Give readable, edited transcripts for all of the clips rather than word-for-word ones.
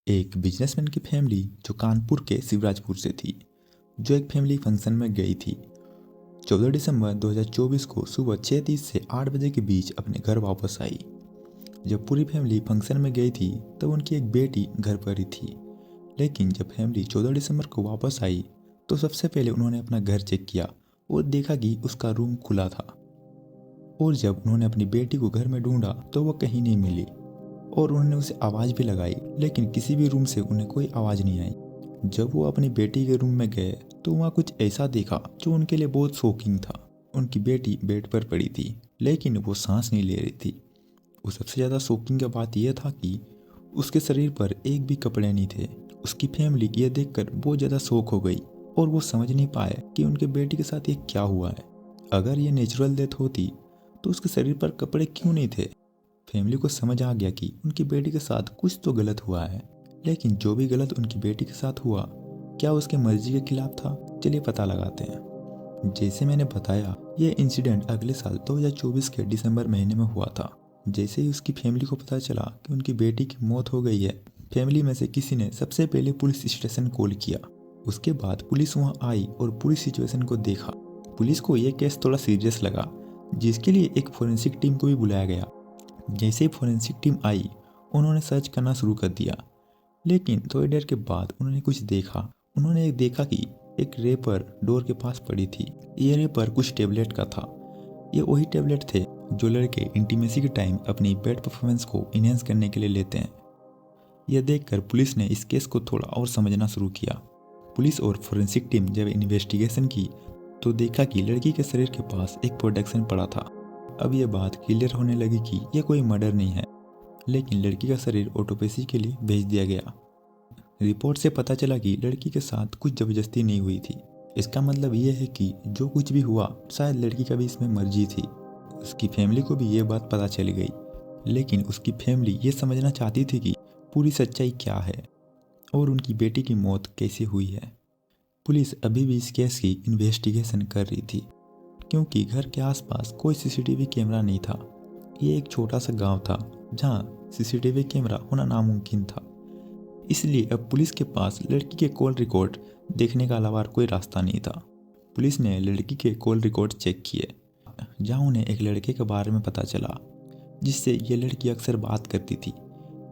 एक बिजनेसमैन की फैमिली जो कानपुर के शिवराजपुर से थी, जो एक फैमिली फंक्शन में गई थी। 14 दिसंबर 2024 को सुबह 6:30 से 8 बजे के बीच अपने घर वापस आई। जब पूरी फैमिली फंक्शन में गई थी तब उनकी एक बेटी घर पर ही थी। लेकिन जब फैमिली 14 दिसंबर को वापस आई तो सबसे पहले उन्होंने अपना घर चेक किया और देखा कि उसका रूम खुला था। और जब उन्होंने अपनी बेटी को घर में ढूंढा तो वो कहीं नहीं मिली और उन्होंने उसे आवाज़ भी लगाई, लेकिन किसी भी रूम से उन्हें कोई आवाज़ नहीं आई। जब वो अपनी बेटी के रूम में गए तो वहाँ कुछ ऐसा देखा जो उनके लिए बहुत शॉकिंग था। उनकी बेटी बेड पर पड़ी थी, लेकिन वो सांस नहीं ले रही थी। वो सबसे ज़्यादा शॉकिंग की बात यह था कि उसके शरीर पर एक भी कपड़े नहीं थे। उसकी फैमिली ये देखकर बहुत ज़्यादा शॉक हो गई और वो समझ नहीं पाए कि उनके बेटी के साथ ये क्या हुआ है। अगर ये नेचुरल डेथ होती तो उसके शरीर पर कपड़े क्यों नहीं थे। फैमिली को समझ आ गया कि उनकी बेटी के साथ कुछ तो गलत हुआ है, लेकिन जो भी गलत उनकी बेटी के साथ हुआ, क्या उसके मर्जी के खिलाफ था? चलिए पता लगाते हैं। जैसे मैंने बताया, ये इंसिडेंट अगले साल 2024 के दिसंबर महीने में हुआ था। जैसे ही उसकी फैमिली को पता चला कि उनकी बेटी की मौत हो गई है, फैमिली में से किसी ने सबसे पहले पुलिस स्टेशन कॉल किया। उसके बाद पुलिस वहाँ आई और पूरी सिचुएशन को देखा। पुलिस को यह केस थोड़ा सीरियस लगा, जिसके लिए एक फोरेंसिक टीम को भी बुलाया गया। जैसे ही फोरेंसिक टीम आई, उन्होंने सर्च करना शुरू कर दिया, लेकिन थोड़ी देर के बाद उन्होंने कुछ देखा। उन्होंने देखा कि एक रेपर डोर के पास पड़ी थी। ये रेपर कुछ टेबलेट का था। ये वही टेबलेट थे जो लड़के इंटीमेसी के टाइम अपनी बेड परफॉर्मेंस को इनहेंस करने के लिए लेते हैं। यह देखकर पुलिस ने इस केस को थोड़ा और समझना शुरू किया। पुलिस और फोरेंसिक टीम जब इन्वेस्टिगेशन की तो देखा कि लड़की के शरीर के पास एक प्रोटेक्शन पड़ा था। अब यह बात क्लियर होने लगी कि यह कोई मर्डर नहीं है, लेकिन लड़की का शरीर ऑटोप्सी के लिए भेज दिया गया। रिपोर्ट से पता चला कि लड़की के साथ कुछ जबरदस्ती नहीं हुई थी। इसका मतलब यह है कि जो कुछ भी हुआ, शायद लड़की का भी इसमें मर्जी थी। उसकी फैमिली को भी ये बात पता चल गई, लेकिन उसकी फैमिली ये समझना चाहती थी कि पूरी सच्चाई क्या है और उनकी बेटी की मौत कैसे हुई है। पुलिस अभी भी इस केस की इन्वेस्टिगेशन कर रही थी, क्योंकि घर के आसपास कोई सीसीटीवी कैमरा नहीं था। ये एक छोटा सा गांव था जहां सीसीटीवी कैमरा होना नामुमकिन था। इसलिए अब पुलिस के पास लड़की के कॉल रिकॉर्ड देखने का अलावा कोई रास्ता नहीं था। पुलिस ने लड़की के कॉल रिकॉर्ड चेक किए, जहां उन्हें एक लड़के के बारे में पता चला जिससे ये लड़की अक्सर बात करती थी।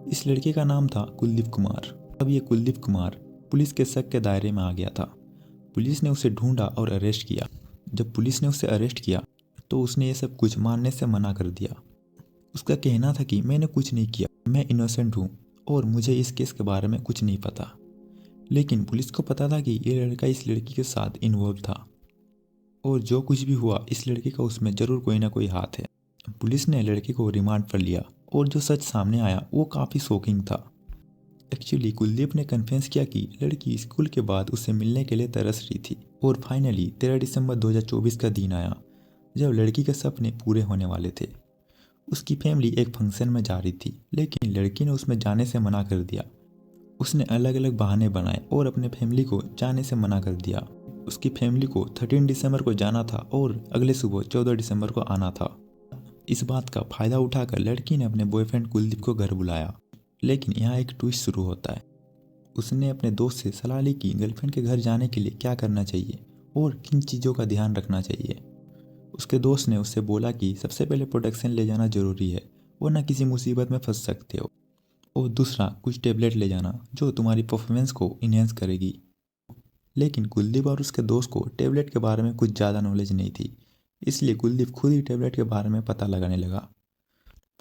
इस लड़के का नाम था कुलदीप कुमार। अब ये कुलदीप कुमार पुलिस के शक के दायरे में आ गया था। पुलिस ने उसे ढूंढा और अरेस्ट किया। जब पुलिस ने उसे अरेस्ट किया तो उसने ये सब कुछ मानने से मना कर दिया। उसका कहना था कि मैंने कुछ नहीं किया, मैं इनोसेंट हूँ और मुझे इस केस के बारे में कुछ नहीं पता। लेकिन पुलिस को पता था कि ये लड़का इस लड़की के साथ इन्वॉल्व था और जो कुछ भी हुआ इस लड़के का उसमें जरूर कोई ना कोई हाथ है। पुलिस ने लड़के को रिमांड पर लिया और जो सच सामने आया वो काफ़ी शॉकिंग था। एक्चुअली कुलदीप ने कन्फेस किया कि लड़की स्कूल के बाद उससे मिलने के लिए तरस रही थी और फाइनली 13 दिसंबर 2024 का दिन आया जब लड़की के सपने पूरे होने वाले थे। उसकी फैमिली एक फंक्शन में जा रही थी, लेकिन लड़की ने उसमें जाने से मना कर दिया। उसने अलग अलग बहाने बनाए और अपने फैमिली को जाने से मना कर दिया। उसकी फैमिली को 13 दिसंबर को जाना था और अगले सुबह 14 दिसंबर को आना था। इस बात का फायदा उठाकर लड़की ने अपने बॉयफ्रेंड कुलदीप को घर बुलाया। लेकिन यहाँ एक ट्विस्ट शुरू होता है। उसने अपने दोस्त से सलाह ली कि गर्लफ्रेंड के घर जाने के लिए क्या करना चाहिए और किन चीज़ों का ध्यान रखना चाहिए। उसके दोस्त ने उससे बोला कि सबसे पहले प्रोटेक्शन ले जाना जरूरी है, वरना किसी मुसीबत में फंस सकते हो। और दूसरा, कुछ टेबलेट ले जाना जो तुम्हारी परफॉर्मेंस को इन्हेंस करेगी। लेकिन कुलदीप और उसके दोस्त को टेबलेट के बारे में कुछ ज़्यादा नॉलेज नहीं थी, इसलिए कुलदीप खुद ही टेबलेट के बारे में पता लगाने लगा।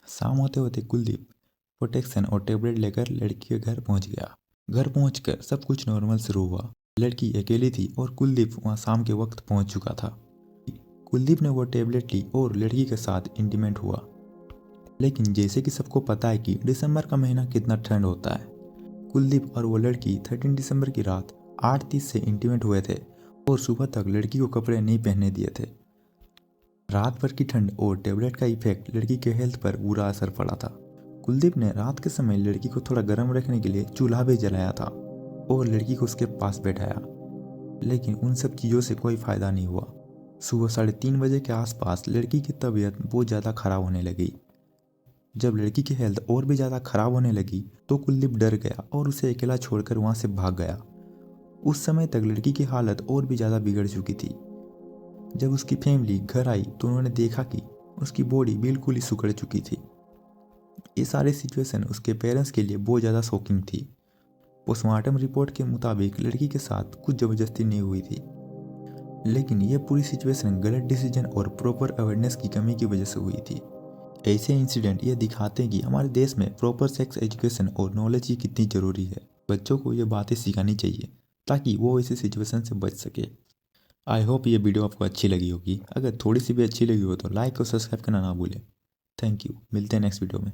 शाम होते होते कुलदीप प्रोटेक्शन और टेबलेट लेकर लड़की के घर पहुंच गया। घर पहुंचकर सब कुछ नॉर्मल शुरू हुआ। लड़की अकेली थी और कुलदीप वहां शाम के वक्त पहुंच चुका था। कुलदीप ने वो टेबलेट ली और लड़की के साथ इंटीमेट हुआ। लेकिन जैसे कि सबको पता है कि दिसंबर का महीना कितना ठंड होता है, कुलदीप और वो लड़की 13 दिसंबर की रात 8:30 से इंटीमेट हुए थे और सुबह तक लड़की को कपड़े नहीं पहनने दिए थे। रात भर की ठंड और टेबलेट का इफेक्ट लड़की के हेल्थ पर बुरा असर पड़ा था। कुलदीप ने रात के समय लड़की को थोड़ा गर्म रखने के लिए चूल्हा भी जलाया था और लड़की को उसके पास बैठाया, लेकिन उन सब चीज़ों से कोई फायदा नहीं हुआ। सुबह 3:30 बजे के आसपास लड़की की तबीयत बहुत ज़्यादा खराब होने लगी। जब लड़की की हेल्थ और भी ज़्यादा खराब होने लगी तो कुलदीप डर गया और उसे अकेला छोड़कर वहाँ से भाग गया। उस समय तक लड़की की हालत और भी ज़्यादा बिगड़ चुकी थी। जब उसकी फैमिली घर आई तो उन्होंने देखा कि उसकी बॉडी बिल्कुल ही सुखड़ चुकी थी। ये सारी सिचुएशन उसके पेरेंट्स के लिए बहुत ज़्यादा शॉकिंग थी। पोस्टमार्टम रिपोर्ट के मुताबिक लड़की के साथ कुछ ज़बरदस्ती नहीं हुई थी, लेकिन यह पूरी सिचुएशन गलत डिसीजन और प्रॉपर अवेयरनेस की कमी की वजह से हुई थी। ऐसे इंसिडेंट ये दिखाते हैं कि हमारे देश में प्रॉपर सेक्स एजुकेशन और नॉलेज की कितनी ज़रूरी है। बच्चों को ये बातें सिखानी चाहिए ताकि वो ऐसी सिचुएशन से बच सके। आई होप ये वीडियो आपको अच्छी लगी होगी। अगर थोड़ी सी भी अच्छी लगी हो तो लाइक और सब्सक्राइब करना ना भूलें। Thank you. मिलते हैं नेक्स्ट वीडियो में।